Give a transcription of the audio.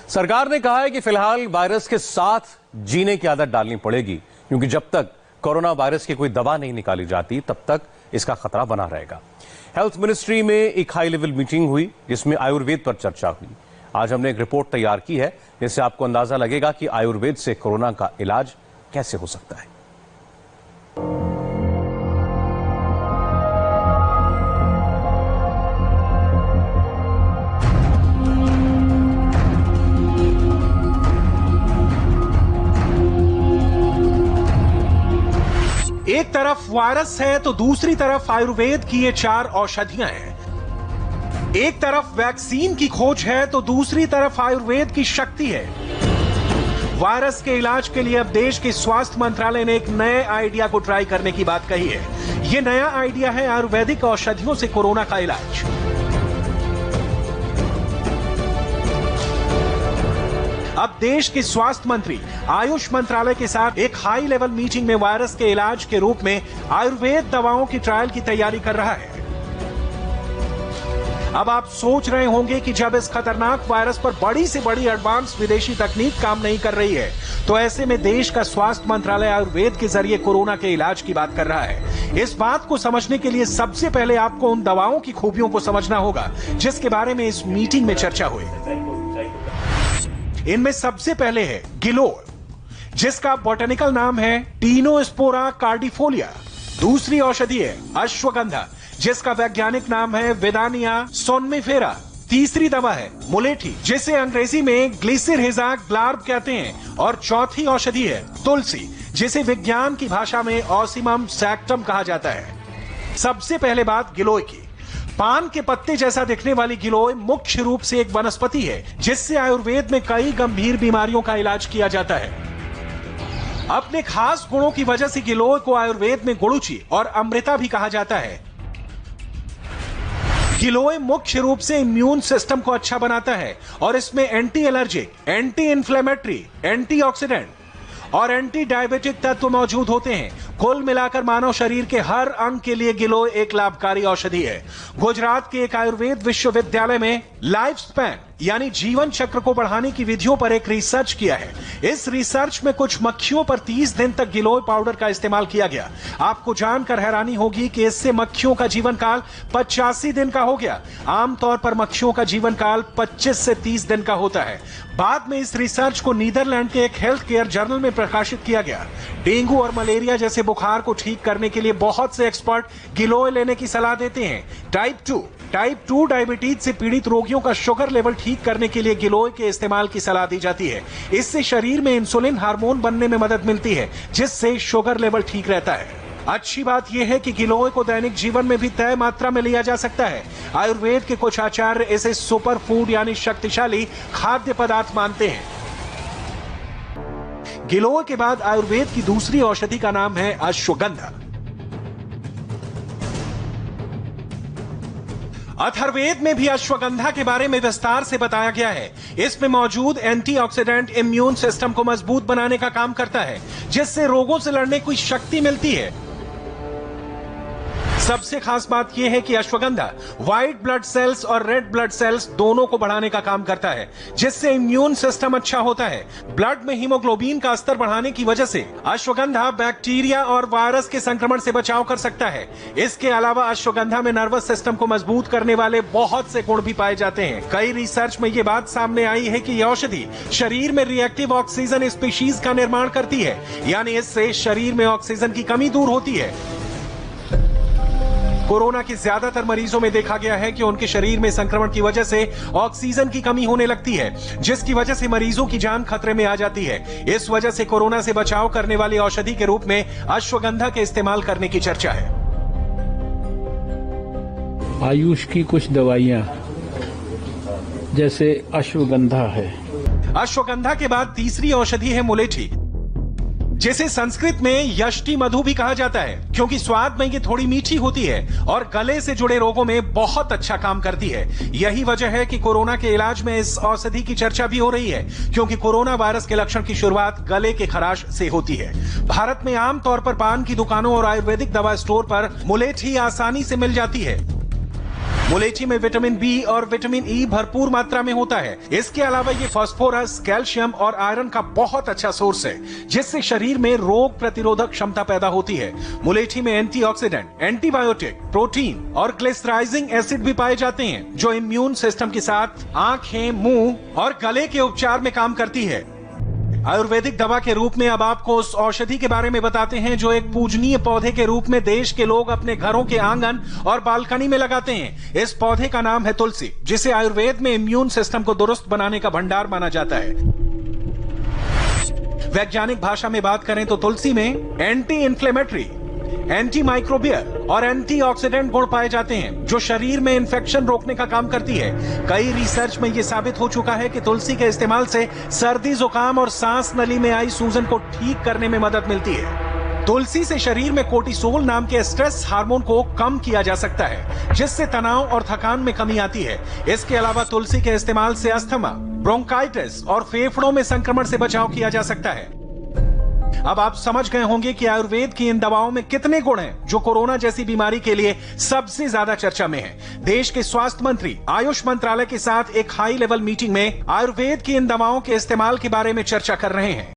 सरकार ने कहा है कि फिलहाल वायरस के साथ जीने की आदत डालनी पड़ेगी, क्योंकि जब तक कोरोना वायरस की कोई दवा नहीं निकाली जाती तब तक इसका खतरा बना रहेगा। हेल्थ मिनिस्ट्री में एक हाई लेवल मीटिंग हुई जिसमें आयुर्वेद पर चर्चा हुई। आज हमने एक रिपोर्ट तैयार की है जिससे आपको अंदाजा लगेगा कि आयुर्वेद से कोरोना का इलाज कैसे हो सकता है। एक तरफ वायरस है तो दूसरी तरफ आयुर्वेद की ये 4 औषधियां हैं। एक तरफ वैक्सीन की खोज है तो दूसरी तरफ आयुर्वेद की शक्ति है। वायरस के इलाज के लिए अब देश के स्वास्थ्य मंत्रालय ने एक नए आइडिया को ट्राई करने की बात कही है। यह नया आइडिया है आयुर्वेदिक औषधियों से कोरोना का इलाज। अब देश के स्वास्थ्य मंत्री आयुष मंत्रालय के साथ एक हाई लेवल मीटिंग में वायरस के इलाज के रूप में आयुर्वेद दवाओं की ट्रायल की तैयारी कर रहा है। अब आप सोच रहे होंगे कि जब इस खतरनाक वायरस पर बड़ी से बड़ी एडवांस विदेशी तकनीक काम नहीं कर रही है तो ऐसे में देश का स्वास्थ्य मंत्रालय आयुर्वेद के जरिए कोरोना के इलाज की बात कर रहा है। इस बात को समझने के लिए सबसे पहले आपको उन दवाओं की खूबियों को समझना होगा जिसके बारे में इस मीटिंग में चर्चा हुई। इनमें सबसे पहले है गिलोय, जिसका बॉटनिकल नाम है टीनोस्पोरा कार्डिफोलिया। दूसरी औषधि है अश्वगंधा, जिसका वैज्ञानिक नाम है विदानिया सोनमेफेरा। तीसरी दवा है मुलेठी, जिसे अंग्रेजी में ग्लिसिरहिजा ग्लार्ब कहते हैं। और चौथी औषधि है तुलसी, जिसे विज्ञान की भाषा में ऑसिमम सैक्टम कहा जाता है। सबसे पहले बात गिलोय की। पान के पत्ते जैसा दिखने वाली गिलोय मुख्य रूप से एक वनस्पति है जिससे आयुर्वेद में कई गंभीर बीमारियों का इलाज किया जाता है। अपने खास गुणों की वजह से गिलोय को आयुर्वेद में गुड़ुचि और अमृता भी कहा जाता है। गिलोय मुख्य रूप से इम्यून सिस्टम को अच्छा बनाता है और इसमें anti allergic, anti inflammatory, antioxidant और एंटी डायबिटिक तत्व मौजूद होते हैं। कुल मिलाकर मानव शरीर के हर अंग के लिए गिलोय एक लाभकारी औषधि है। गुजरात के एक आयुर्वेद विश्वविद्यालय में लाइफ स्पैन यानी जीवन चक्र को बढ़ाने की विधियों पर एक रिसर्च किया है। इस रिसर्च में कुछ मक्खियों पर 30 दिन तक गिलोय पाउडर का इस्तेमाल किया गया। आपको जानकर हैरानी होगी कि इससे मक्खियों का जीवन काल 85 दिन का हो गया। आमतौर पर मक्खियों का जीवन काल 25 से 30 दिन का होता है। बाद में इस रिसर्च को नीदरलैंड के एक हेल्थ केयर जर्नल में प्रकाशित किया गया। डेंगू और मलेरिया जैसे बुखार को ठीक करने के लिए बहुत से एक्सपर्ट गिलोय लेने की सलाह देते हैं। टाइप 2 डायबिटीज से पीड़ित रोगियों का शुगर लेवल ठीक करने के लिए गिलोय के इस्तेमाल की सलाह दी जाती है। इससे शरीर में इंसुलिन हार्मोन बनने में मदद मिलती है जिससे शुगर लेवल ठीक रहता है। अच्छी बात यह है कि गिलोय को दैनिक जीवन में भी तय मात्रा में लिया जा सकता है। आयुर्वेद के कुछ आचार्य इसे सुपर फूड यानी शक्तिशाली खाद्य पदार्थ मानते हैं। गिलोय के बाद आयुर्वेद की दूसरी औषधि का नाम है अश्वगंधा। अथर्ववेद में भी अश्वगंधा के बारे में विस्तार से बताया गया है। इसमें मौजूद एंटीऑक्सीडेंट इम्यून सिस्टम को मजबूत बनाने का काम करता है जिससे रोगों से लड़ने की शक्ति मिलती है। सबसे खास बात यह है कि अश्वगंधा व्हाइट ब्लड सेल्स और रेड ब्लड सेल्स दोनों को बढ़ाने का काम करता है जिससे इम्यून सिस्टम अच्छा होता है। ब्लड में हीमोग्लोबिन का स्तर बढ़ाने की वजह से अश्वगंधा बैक्टीरिया और वायरस के संक्रमण से बचाव कर सकता है। इसके अलावा अश्वगंधा में नर्वस सिस्टम को मजबूत करने वाले बहुत से गुण भी पाए जाते हैं। कई रिसर्च में यह बात सामने आई है कि यह औषधि शरीर में रिएक्टिव ऑक्सीजन स्पीशीज का निर्माण करती है, यानी इससे शरीर में ऑक्सीजन की कमी दूर होती है। कोरोना के ज्यादातर मरीजों में देखा गया है कि उनके शरीर में संक्रमण की वजह से ऑक्सीजन की कमी होने लगती है जिसकी वजह से मरीजों की जान खतरे में आ जाती है। इस वजह से कोरोना से बचाव करने वाली औषधि के रूप में अश्वगंधा के इस्तेमाल करने की चर्चा है। आयुष की कुछ दवाइयां जैसे अश्वगंधा है। अश्वगंधा के बाद तीसरी औषधि है मुलेठी, जिसे संस्कृत में यष्टि मधु भी कहा जाता है क्योंकि स्वाद में ये थोड़ी मीठी होती है और गले से जुड़े रोगों में बहुत अच्छा काम करती है। यही वजह है कि कोरोना के इलाज में इस औषधि की चर्चा भी हो रही है क्योंकि कोरोना वायरस के लक्षण की शुरुआत गले के खराश से होती है। भारत में आमतौर पर पान की दुकानों और आयुर्वेदिक दवा स्टोर पर मुलेठी आसानी से मिल जाती है। मुलेठी में विटामिन बी और विटामिन ई भरपूर मात्रा में होता है। इसके अलावा ये फास्फोरस, कैल्शियम और आयरन का बहुत अच्छा सोर्स है, जिससे शरीर में रोग प्रतिरोधक क्षमता पैदा होती है। मुलेठी में एंटीऑक्सीडेंट, एंटीबायोटिक, प्रोटीन और ग्लिसराइजिंग एसिड भी पाए जाते हैं, जो इम्यून सिस्टम के साथ आंखें, मुंह और गले के उपचार में काम करती है। आयुर्वेदिक दवा के रूप में अब आपको उस औषधि के बारे में बताते हैं जो एक पूजनीय पौधे के रूप में देश के लोग अपने घरों के आंगन और बालकनी में लगाते हैं। इस पौधे का नाम है तुलसी, जिसे आयुर्वेद में इम्यून सिस्टम को दुरुस्त बनाने का भंडार माना जाता है। वैज्ञानिक भाषा में बात करें तो तुलसी में एंटी इन्फ्लेमेटरी, एंटी माइक्रोबियल और एंटीऑक्सीडेंट गुण पाए जाते हैं, जो शरीर में इन्फेक्शन रोकने का काम करती है। कई रिसर्च में यह साबित हो चुका है कि तुलसी के इस्तेमाल से सर्दी, जुकाम और सांस नली में आई सूजन को ठीक करने में मदद मिलती है। तुलसी से शरीर में कोर्टिसोल नाम के स्ट्रेस हार्मोन को कम किया जा सकता है, जिससे तनाव और थकान में कमी आती है। इसके अलावा तुलसी के इस्तेमाल से अस्थमा, ब्रोंकाइटिस और फेफड़ों में संक्रमण से बचाव किया जा सकता है। अब आप समझ गए होंगे कि आयुर्वेद की इन दवाओं में कितने गुण हैं, जो कोरोना जैसी बीमारी के लिए सबसे ज्यादा चर्चा में है। देश के स्वास्थ्य मंत्री आयुष मंत्रालय के साथ एक हाई लेवल मीटिंग में आयुर्वेद की इन दवाओं के इस्तेमाल के बारे में चर्चा कर रहे हैं।